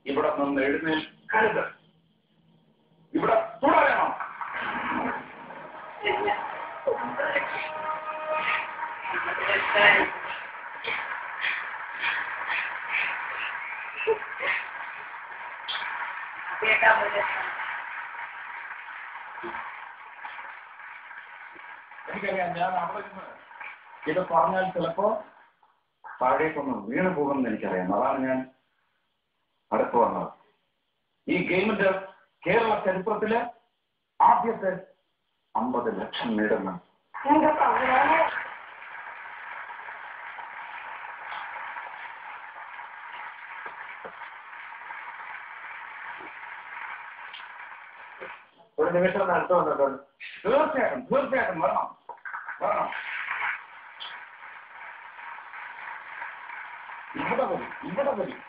ഇവിടെ നിന്ന് എഴുന്നേൽക്കരുത്. ഇവിടെ തുടരണം. എനിക്കറിയാം, ഞാൻ അവിടെ നിന്ന് ഇത് പറഞ്ഞാൽ ചിലപ്പോ താഴേക്കൊന്ന് വീണു പോകുമെന്ന് എനിക്കറിയാം. അതാണ് ഞാൻ അടുത്ത് വന്നത്. ഈ ഗെയിമിന്റെ കേരള ചരിത്രത്തില് ആദ്യത്തെ 50 ലക്ഷം നേടുന്ന ഒരു നിമിഷം അടുത്ത് വന്നിട്ടുണ്ട്. തീർച്ചയായിട്ടും വരണം. ഇവിടെ വരും.